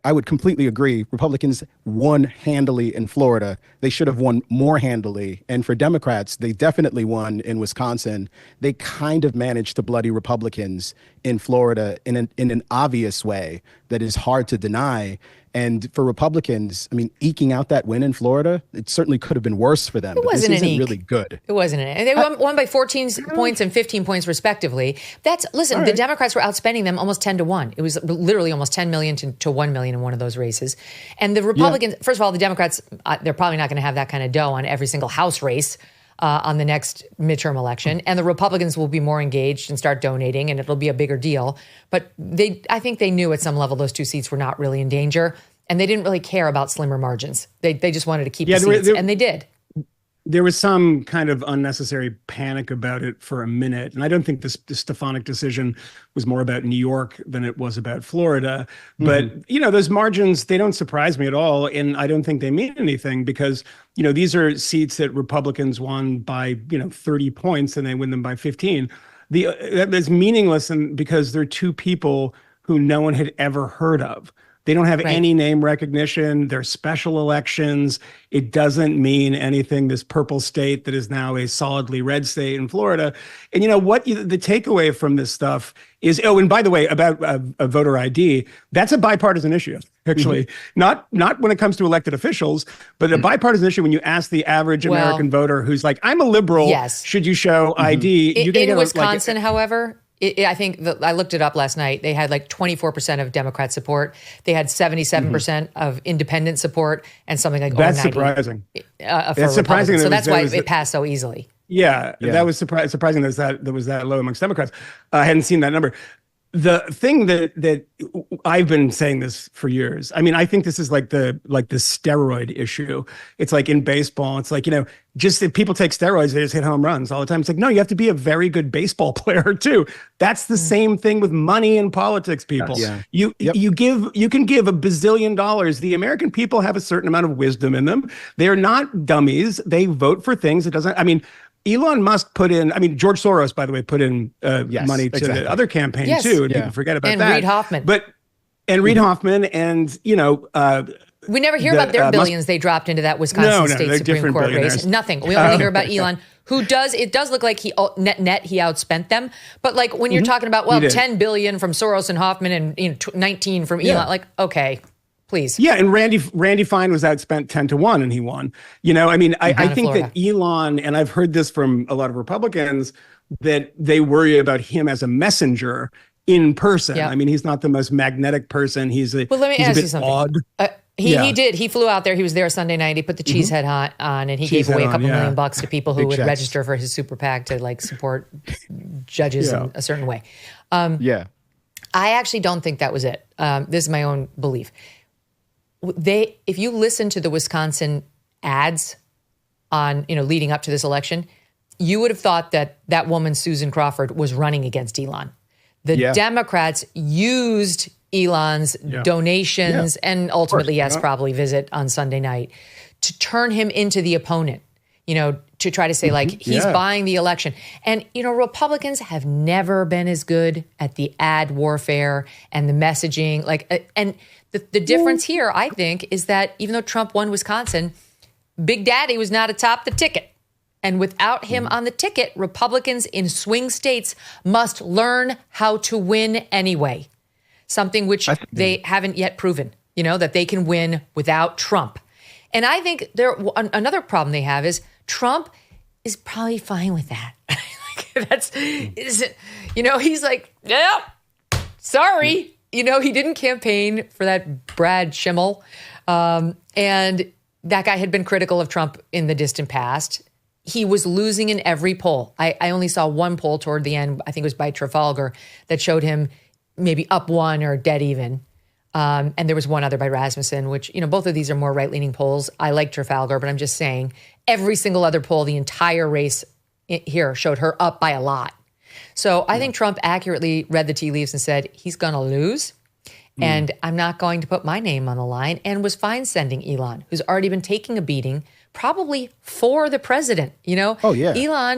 I would completely agree. Republicans won handily in Florida. They should have won more handily. And for Democrats, they definitely won in Wisconsin. They kind of managed to bloody Republicans in Florida in an obvious way that is hard to deny. And for Republicans, I mean, eking out that win in Florida, it certainly could have been worse for them. It wasn't this an isn't eke. really good. It wasn't an eke. They won by 14 points and 15 points respectively. The Democrats were outspending them almost 10 to 1. It was literally almost 10 million to 1 million in one of those races. And the Republicans, first of all, the Democrats, they're probably not going to have that kind of dough on every single House race on the next midterm election. And the Republicans will be more engaged and start donating, and it'll be a bigger deal. But I think they knew at some level those two seats were not really in danger. And they didn't really care about slimmer margins. They just wanted to keep the seats, and they did. There was some kind of unnecessary panic about it for a minute. And I don't think the Stefanik decision was more about New York than it was about Florida. But, those margins, they don't surprise me at all. And I don't think they mean anything because, these are seats that Republicans won by, 30 points and they win them by 15. That is meaningless because they're two people who no one had ever heard of. They don't have any name recognition. They're special elections. It doesn't mean anything. This purple state that is now a solidly red state in Florida. And the takeaway from this stuff is, and by the way, about a voter ID, that's a bipartisan issue, actually. Not when it comes to elected officials, but a bipartisan issue when you ask the average American voter who's like, I'm a liberal, should you show ID? In Wisconsin, however, I think I looked it up last night. They had like 24% of Democrat support. They had 77% of independent support and something like that's surprising. That's surprising. So that's why it passed so easily. Yeah, that was surprising. That was that low amongst Democrats. I hadn't seen that number. The thing that I've been saying this for years. I mean, I think this is like the steroid issue. It's like in baseball. It's like, just if people take steroids, they just hit home runs all the time. It's like, no, you have to be a very good baseball player too. That's the same thing with money in politics, people. Yeah. You can give $1 bazillion. The American people have a certain amount of wisdom in them. They're not dummies. They vote for things. Elon Musk George Soros, by the way, put in money to the other campaign too. And people forget about that. And Reid Hoffman. Reid Hoffman and, we never hear about their billions they dropped into that Wisconsin State Supreme Court race. Nothing. We only hear about Elon, it does look like he outspent them. But like when you're talking about, 10 billion from Soros and Hoffman and 19 from Elon, like, okay. Please. Yeah, and Randy Fine was outspent 10 to 1 and he won. I think that Elon, and I've heard this from a lot of Republicans, that they worry about him as a messenger in person. Yeah. I mean, he's not the most magnetic person. He's a bit odd. He did. He flew out there. He was there Sunday night. He put the cheese head on and he gave away a couple $1 million to people who would register for his super PAC to like support judges in a certain way. I actually don't think that was it. This is my own belief. If you listen to the Wisconsin ads on, leading up to this election, you would have thought that woman, Susan Crawford, was running against Elon. The Democrats used Elon's donations and ultimately, probably visit on Sunday night to turn him into the opponent, to try to say he's buying the election. And, Republicans have never been as good at the ad warfare and the messaging. The difference here, I think, is that even though Trump won Wisconsin, Big Daddy was not atop the ticket. And without him on the ticket, Republicans in swing states must learn how to win anyway. Something which they haven't yet proven, that they can win without Trump. And I think another problem they have is Trump is probably fine with that. He's like, sorry. He didn't campaign for that Brad Schimmel. And that guy had been critical of Trump in the distant past. He was losing in every poll. I only saw one poll toward the end, I think it was by Trafalgar, that showed him maybe up 1 or dead even. And there was one other by Rasmussen, which, both of these are more right-leaning polls. I like Trafalgar, but I'm just saying every single other poll, the entire race here showed her up by a lot. So I think Trump accurately read the tea leaves and said, he's going to lose. And I'm not going to put my name on the line, and was fine sending Elon, who's already been taking a beating, probably for the president. Elon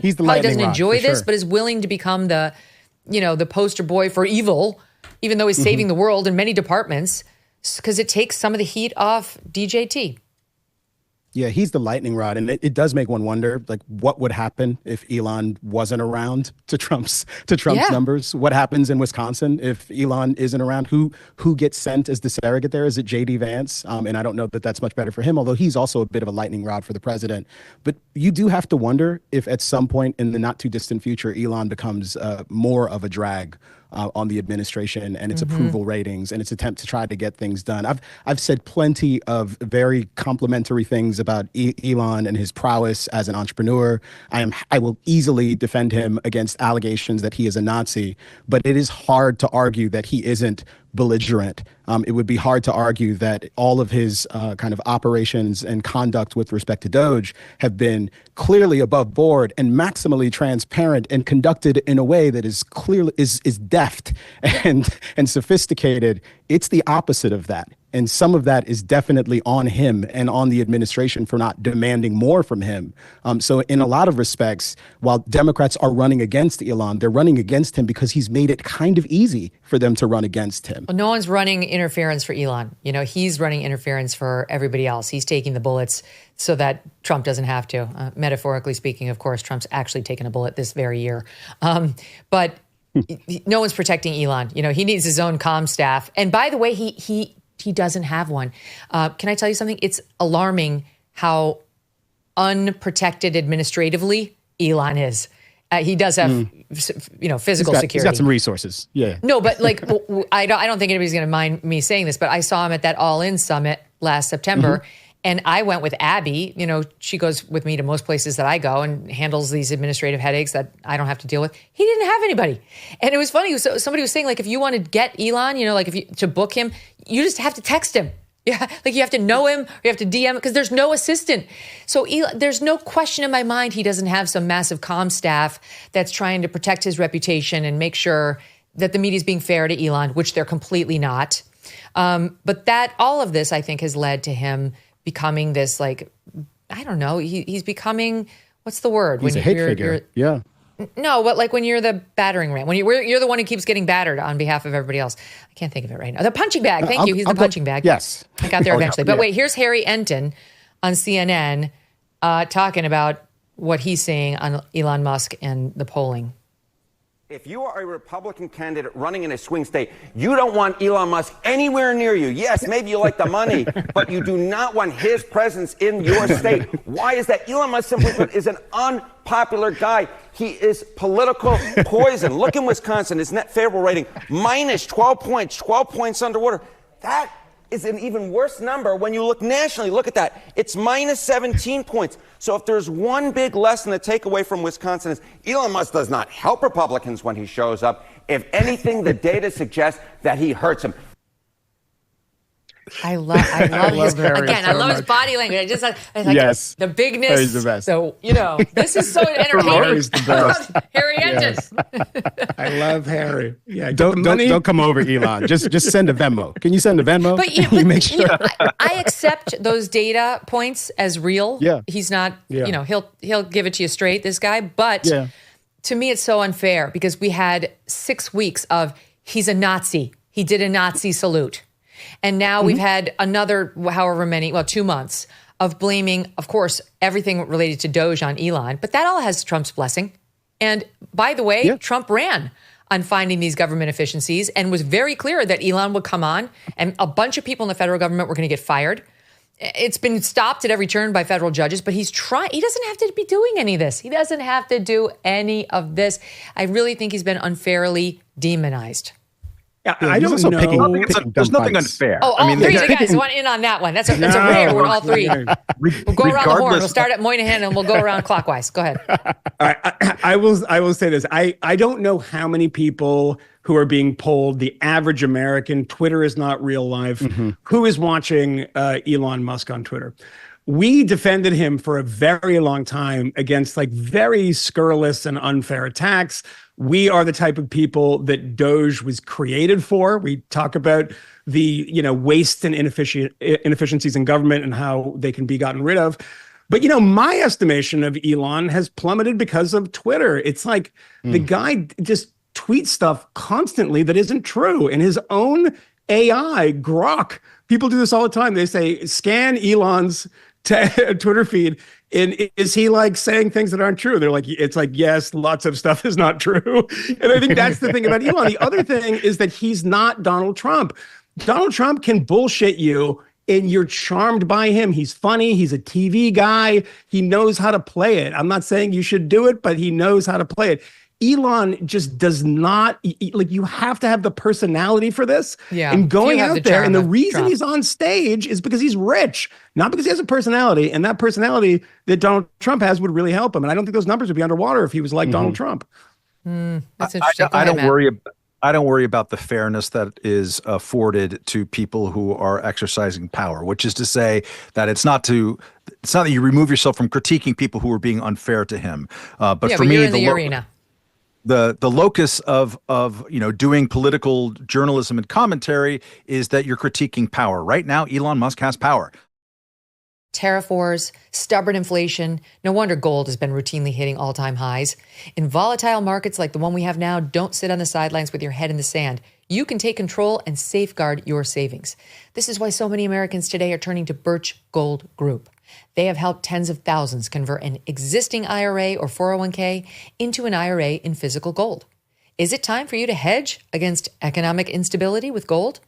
probably doesn't enjoy this, but is willing to become the poster boy for evil, even though he's saving the world in many departments. because it takes some of the heat off DJT. Yeah, he's the lightning rod. And it does make one wonder, like, what would happen if Elon wasn't around to Trump's numbers? What happens in Wisconsin if Elon isn't around? Who gets sent as the surrogate there? Is it J.D. Vance? And I don't know that that's much better for him, although he's also a bit of a lightning rod for the president. But you do have to wonder if at some point in the not too distant future, Elon becomes more of a drag on the administration and its approval ratings and its attempt to try to get things done. I've said plenty of very complimentary things about Elon and his prowess as an entrepreneur. I will easily defend him against allegations that he is a Nazi, but it is hard to argue that he isn't belligerent. It would be hard to argue that all of his kind of operations and conduct with respect to Doge have been clearly above board and maximally transparent and conducted in a way that is clearly is deft and sophisticated. It's the opposite of that. And some of that is definitely on him and on the administration for not demanding more from him. So in a lot of respects, while Democrats are running against Elon, they're running against him because he's made it kind of easy for them to run against him. Well, no one's running interference for Elon. You know, he's running interference for everybody else. He's taking the bullets so that Trump doesn't have to. Metaphorically speaking, of course, Trump's actually taken a bullet this very year. But no one's protecting Elon. You know, he needs his own comm staff. And by the way, he doesn't have one. Can I tell you something? It's alarming how unprotected administratively Elon is. He does have, physical security. He's got some resources. Yeah. No, but like, I don't think anybody's going to mind me saying this, but I saw him at that All In Summit last September. And I went with Abby. You know, she goes with me to most places that I go and handles these administrative headaches that I don't have to deal with. He didn't have anybody. And it was funny. Somebody was saying, like, if you want to get Elon, you know, like to book him, you just have to text him. Yeah, like you have to know him or you have to DM because there's no assistant. So there's no question in my mind he doesn't have some massive comm staff that's trying to protect his reputation and make sure that the media is being fair to Elon, which they're completely not. But that all of this, I think, has led to him becoming this, like, I don't know, he's becoming, what's the word? He's a hate figure. Yeah. No, but like when you're the battering ram, when you're the one who keeps getting battered on behalf of everybody else. I can't think of it right now. The punching bag. Thank you. He's the punching bag. Yes. I got there eventually. But wait, here's Harry Enton on CNN talking about what he's saying on Elon Musk and the polling. If you are a Republican candidate running in a swing state, you don't want Elon Musk anywhere near you. Yes, maybe you like the money, but you do not want his presence in your state. Why is that? Elon Musk, simply put, is an unpopular guy. He is political poison. Look in Wisconsin, his net favorable rating, minus 12 points, 12 points underwater. That is an even worse number when you look nationally. Look at that. It's minus 17 points. So if there's one big lesson to take away from Wisconsin is Elon Musk does not help Republicans when he shows up. If anything, the data suggests that he hurts them. I love his, again, I love his body language. Yes. The bigness. Harry's the best. So, this is so entertaining. Harry's the best. Harry Enton. Yes. I love Harry. Yeah. Don't come over, Elon. Just send a Venmo. Can you send a Venmo? But you make sure. I accept those data points as real. Yeah. He's not, he'll give it to you straight, this guy. But to me, it's so unfair because we had 6 weeks of he's a Nazi. He did a Nazi salute. And now we've had another, 2 months of blaming, of course, everything related to Doge on Elon. But that all has Trump's blessing. And by the way, Trump ran on finding these government efficiencies and was very clear that Elon would come on and a bunch of people in the federal government were going to get fired. It's been stopped at every turn by federal judges, but he's trying. He doesn't have to be doing any of this. He doesn't have to do any of this. I really think he's been unferally demonized. Yeah, I don't know. There's nothing unfair. Oh, all three of the guys want in on that one. That's a rare. We're all three. We'll go around the horn. We'll start at Moynihan and we'll go around clockwise. Go ahead. All right, I will say this. I don't know how many people who are being polled, the average American, Twitter is not real life, who is watching Elon Musk on Twitter. We defended him for a very long time against like very scurrilous and unfair attacks. We are the type of people that Doge was created for. We talk about the waste and inefficiencies in government and how they can be gotten rid of. But my estimation of Elon has plummeted because of Twitter. It's like the guy just tweets stuff constantly that isn't true, and his own AI, Grok. People do this all the time. They say, scan Elon's Twitter feed. And is he like saying things that aren't true? They're like, it's like, yes, lots of stuff is not true. And I think that's the thing about Elon. The other thing is that he's not Donald Trump. Donald Trump can bullshit you and you're charmed by him. He's funny. He's a TV guy. He knows how to play it. I'm not saying you should do it, but he knows how to play it. Elon just does not, like, you have to have the personality for this. Yeah. And going out there. And the reason he's on stage is because he's rich, not because he has a personality. And that personality that Donald Trump has would really help him. And I don't think those numbers would be underwater if he was like Donald Trump. That's interesting. I don't worry about the fairness that is afforded to people who are exercising power, which is to say that it's not that you remove yourself from critiquing people who are being unfair to him. But for me, you're in the arena. The locus of doing political journalism and commentary is that you're critiquing power. Right now, Elon Musk has power. Tariff wars, stubborn inflation. No wonder gold has been routinely hitting all-time highs. In volatile markets like the one we have now, don't sit on the sidelines with your head in the sand. You can take control and safeguard your savings. This is why so many Americans today are turning to Birch Gold Group. They have helped tens of thousands convert an existing IRA or 401k into an IRA in physical gold. Is it time for you to hedge against economic instability with gold?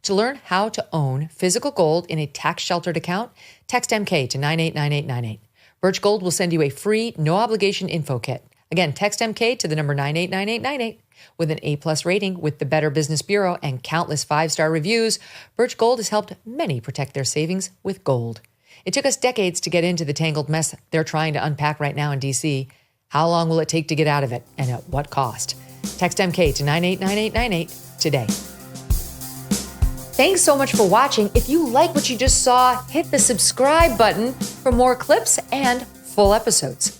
To learn how to own physical gold in a tax-sheltered account, text MK to 989898. Birch Gold will send you a free, no-obligation info kit. Again, text MK to the number 989898. With an A+ rating with the Better Business Bureau and countless 5-star reviews, Birch Gold has helped many protect their savings with gold. It took us decades to get into the tangled mess they're trying to unpack right now in D.C. How long will it take to get out of it, and at what cost? Text MK to 989898 today. Thanks so much for watching. If you like what you just saw, hit the subscribe button for more clips and full episodes.